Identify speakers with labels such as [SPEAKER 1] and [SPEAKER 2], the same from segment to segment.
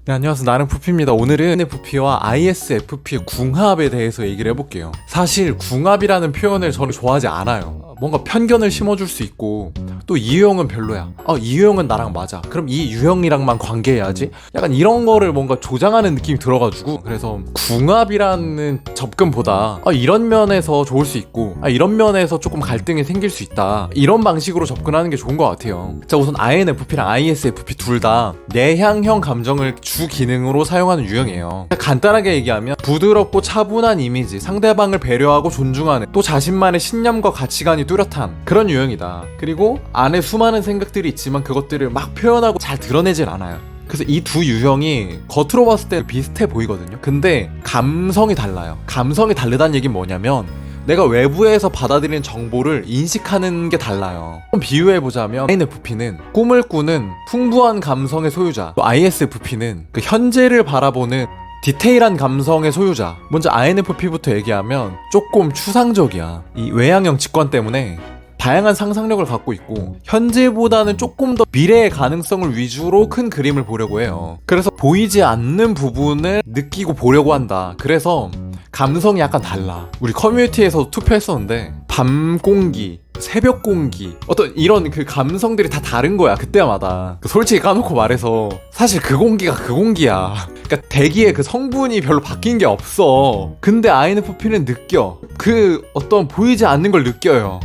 [SPEAKER 1] 네, 안녕하세요. 나는 푸피입니다. 오늘은 INFP와 ISFP의 궁합에 대해서 얘기를 해볼게요. 사실 궁합이라는 표현을 저는 좋아하지 않아요. 뭔가 편견을 심어줄 수 있고 또 이 유형은 별로야. 이 유형은 나랑 맞아. 그럼 이 유형이랑만 관계해야지. 약간 이런 거를 뭔가 조장하는 느낌이 들어가지고, 그래서 궁합이라는 접근보다 이런 면에서 좋을 수 있고 이런 면에서 조금 갈등이 생길 수 있다, 이런 방식으로 접근하는 게 좋은 것 같아요. 자, 우선 INFP랑 ISFP 둘 다 내향형 감정을 주 기능으로 사용하는 유형이에요. 간단하게 얘기하면 부드럽고 차분한 이미지, 상대방을 배려하고 존중하는, 또 자신만의 신념과 가치관이 뚜렷한 그런 유형이다. 그리고 안에 수많은 생각들이 있지만 그것들을 막 표현하고 잘 드러내질 않아요. 그래서 이 두 유형이 겉으로 봤을 때 비슷해 보이거든요. 근데 감성이 달라요. 감성이 다르다는 얘기는 뭐냐면 내가 외부에서 받아들이는 정보를 인식하는 게 달라요. 비유해보자면 INFP는 꿈을 꾸는 풍부한 감성의 소유자, 또 ISFP는 그 현재를 바라보는 디테일한 감성의 소유자. 먼저 INFP부터 얘기하면 조금 추상적이야. 이 외향형 직관 때문에 다양한 상상력을 갖고 있고 현재보다는 조금 더 미래의 가능성을 위주로 큰 그림을 보려고 해요. 그래서 보이지 않는 부분을 느끼고 보려고 한다. 그래서 감성이 약간 달라. 우리 커뮤니티에서 투표했었는데 밤 공기, 새벽 공기, 어떤 이런 그 감성들이 다 다른 거야, 그때마다. 솔직히 까놓고 말해서 사실 그 공기가 그 공기야. 그러니까 대기의 그 성분이 별로 바뀐 게 없어. 근데 INFP는 느껴. 그 어떤 보이지 않는 걸 느껴요.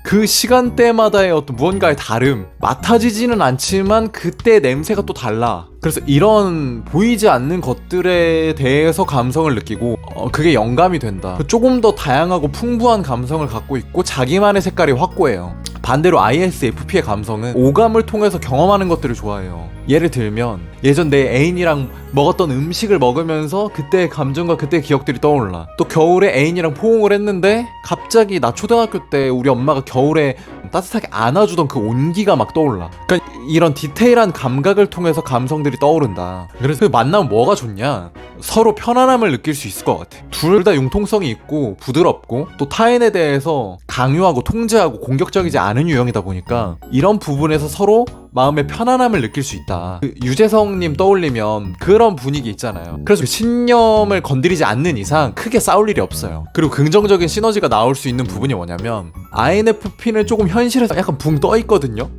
[SPEAKER 1] 그 시간대마다의 어떤 무언가의 다름, 맡아지지는 않지만 그때 냄새가 또 달라. 그래서 이런 보이지 않는 것들에 대해서 감성을 느끼고 그게 영감이 된다. 조금 더 다양하고 풍부한 감성을 갖고 있고 자기만의 색깔이 확고해요. 반대로 ISFP의 감성은 오감을 통해서 경험하는 것들을 좋아해요. 예를 들면 예전 내 애인이랑 먹었던 음식을 먹으면서 그때의 감정과 그때의 기억들이 떠올라. 또 겨울에 애인이랑 포옹을 했는데 갑자기 나 초등학교 때 우리 엄마가 겨울에 따뜻하게 안아주던 그 온기가 막 떠올라. 그러니까 이런 디테일한 감각을 통해서 감성들이 떠오른다. 그래서 그 만나면 뭐가 좋냐? 서로 편안함을 느낄 수 있을 것 같아. 둘 다 융통성이 있고 부드럽고 또 타인에 대해서 강요하고 통제하고 공격적이지 않은 유형이다 보니까 이런 부분에서 서로 마음의 편안함을 느낄 수 있다. 유재석님 떠올리면 그런 분위기 있잖아요. 그래서 그 신념을 건드리지 않는 이상 크게 싸울 일이 없어요. 그리고 긍정적인 시너지가 나올 수 있는 부분이 뭐냐면 INFP는 조금 현실에서 약간 붕 떠 있거든요.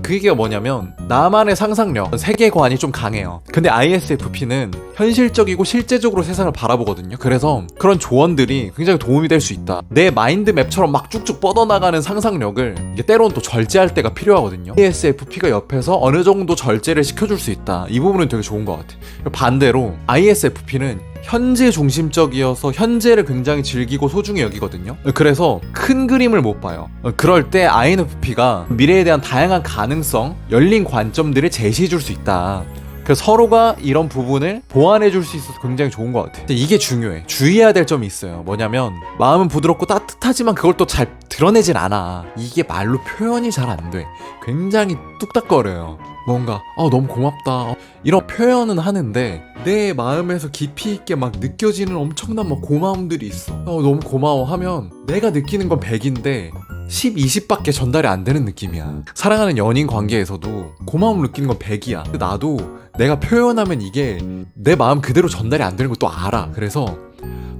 [SPEAKER 1] 그게 뭐냐면 나만의 상상력, 세계관이 좀 강해요. 근데 ISFP는 현실적이고 실제적으로 세상을 바라보거든요. 그래서 그런 조언들이 굉장히 도움이 될 수 있다. 내 마인드맵처럼 막 쭉쭉 뻗어나가는 상상력을 이게 때로는 또 절제할 때가 필요하거든요. ISFP가 옆에서 어느 정도 절제를 시켜줄 수 있다. 이 부분은 되게 좋은 것 같아. 반대로 ISFP는 현재 중심적이어서 현재를 굉장히 즐기고 소중히 여기거든요. 그래서 큰 그림을 못 봐요. 그럴 때 INFP가 미래에 대한 다양한 가능성, 열린 관점들을 제시해줄 수 있다. 그래서 서로가 이런 부분을 보완해줄 수 있어서 굉장히 좋은 것 같아. 이게 중요해. 주의해야 될 점이 있어요. 뭐냐면 마음은 부드럽고 따뜻하지만 그걸 또 잘 드러내진 않아. 이게 말로 표현이 잘 안 돼. 굉장히 뚝딱거려요. 뭔가 너무 고맙다 이런 표현은 하는데 내 마음에서 깊이 있게 막 느껴지는 엄청난 막 고마움들이 있어. 너무 고마워 하면 내가 느끼는 건 100인데 10, 20밖에 전달이 안 되는 느낌이야. 사랑하는 연인 관계에서도 고마움을 느끼는 건 100이야. 근데 나도 내가 표현하면 이게 내 마음 그대로 전달이 안 되는 걸 또 알아. 그래서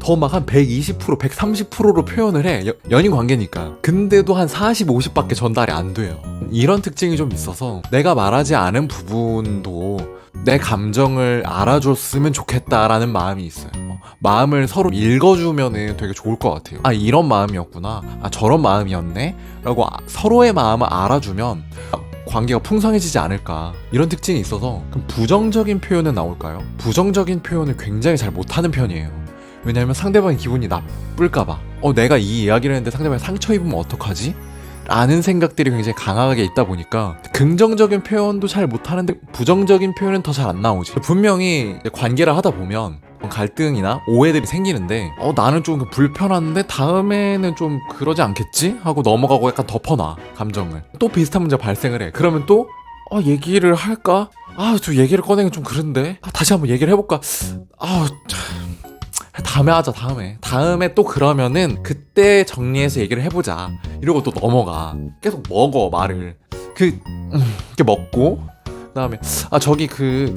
[SPEAKER 1] 더 막 한 120%, 130%로 표현을 해. 연인 관계니까. 근데도 한 40, 50밖에 전달이 안 돼요. 이런 특징이 좀 있어서 내가 말하지 않은 부분도 내 감정을 알아줬으면 좋겠다라는 마음이 있어요. 마음을 서로 읽어주면 되게 좋을 것 같아요. 이런 마음이었구나. 저런 마음이었네? 라고 서로의 마음을 알아주면 관계가 풍성해지지 않을까. 이런 특징이 있어서 그럼 부정적인 표현은 나올까요? 부정적인 표현을 굉장히 잘 못하는 편이에요. 왜냐면 상대방의 기분이 나쁠까봐. 내가 이 이야기를 했는데 상대방이 상처 입으면 어떡하지? 라는 생각들이 굉장히 강하게 있다 보니까 긍정적인 표현도 잘 못하는데 부정적인 표현은 더 잘 안 나오지. 분명히 관계를 하다 보면 갈등이나 오해들이 생기는데 나는 좀 불편한데 다음에는 좀 그러지 않겠지? 하고 넘어가고 약간 덮어놔, 감정을. 또 비슷한 문제가 발생을 해. 그러면 또 얘기를 할까? 저 얘기를 꺼내긴 좀 그런데 다시 한번 얘기를 해볼까? 다음에 하자. 다음에 또 그러면은 그때 정리해서 얘기를 해보자. 이러고 또 넘어가. 계속 먹어, 말을. 이렇게 먹고 그다음에 저기 그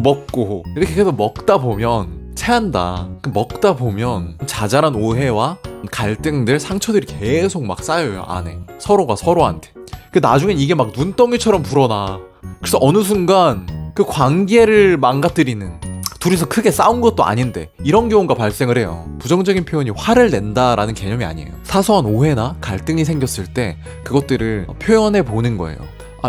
[SPEAKER 1] 먹고 이렇게 계속 먹다 보면 체한다. 먹다 보면 자잘한 오해와 갈등들, 상처들이 계속 막 쌓여요 안에. 서로가 서로한테. 나중엔 이게 막 눈덩이처럼 불어나. 그래서 어느 순간 그 관계를 망가뜨리는, 둘이서 크게 싸운 것도 아닌데 이런 경우가 발생을 해요. 부정적인 표현이 화를 낸다라는 개념이 아니에요. 사소한 오해나 갈등이 생겼을 때 그것들을 표현해 보는 거예요.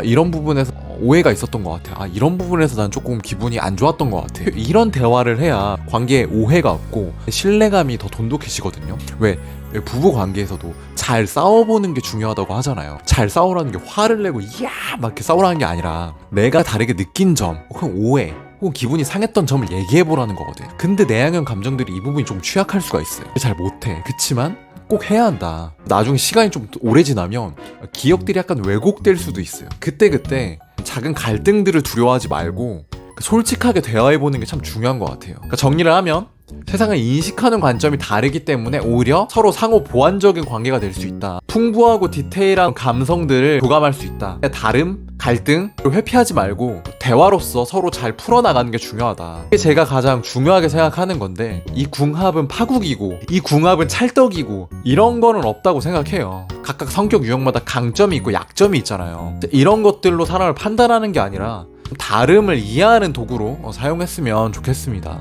[SPEAKER 1] 이런 부분에서 오해가 있었던 것 같아. 이런 부분에서 난 조금 기분이 안 좋았던 것 같아. 이런 대화를 해야 관계에 오해가 없고 신뢰감이 더 돈독해지거든요. 왜 부부 관계에서도 잘 싸워보는 게 중요하다고 하잖아요. 잘 싸우라는 게 화를 내고 이야 막 이렇게 싸우라는 게 아니라 내가 다르게 느낀 점 혹은 오해 혹은 기분이 상했던 점을 얘기해보라는 거거든. 근데 내향형 감정들이 이 부분이 좀 취약할 수가 있어요. 잘 못해. 그치만 꼭 해야 한다. 나중에 시간이 좀 오래 지나면 기억들이 약간 왜곡될 수도 있어요. 그때 작은 갈등들을 두려워하지 말고 솔직하게 대화해보는 게 참 중요한 것 같아요. 정리를 하면 세상을 인식하는 관점이 다르기 때문에 오히려 서로 상호 보완적인 관계가 될 수 있다. 풍부하고 디테일한 감성들을 교감할 수 있다. 다름, 갈등을 회피하지 말고 대화로서 서로 잘 풀어나가는 게 중요하다. 이게 제가 가장 중요하게 생각하는 건데, 이 궁합은 파국이고 이 궁합은 찰떡이고 이런 거는 없다고 생각해요. 각각 성격 유형마다 강점이 있고 약점이 있잖아요. 이런 것들로 사람을 판단하는 게 아니라 다름을 이해하는 도구로 사용했으면 좋겠습니다.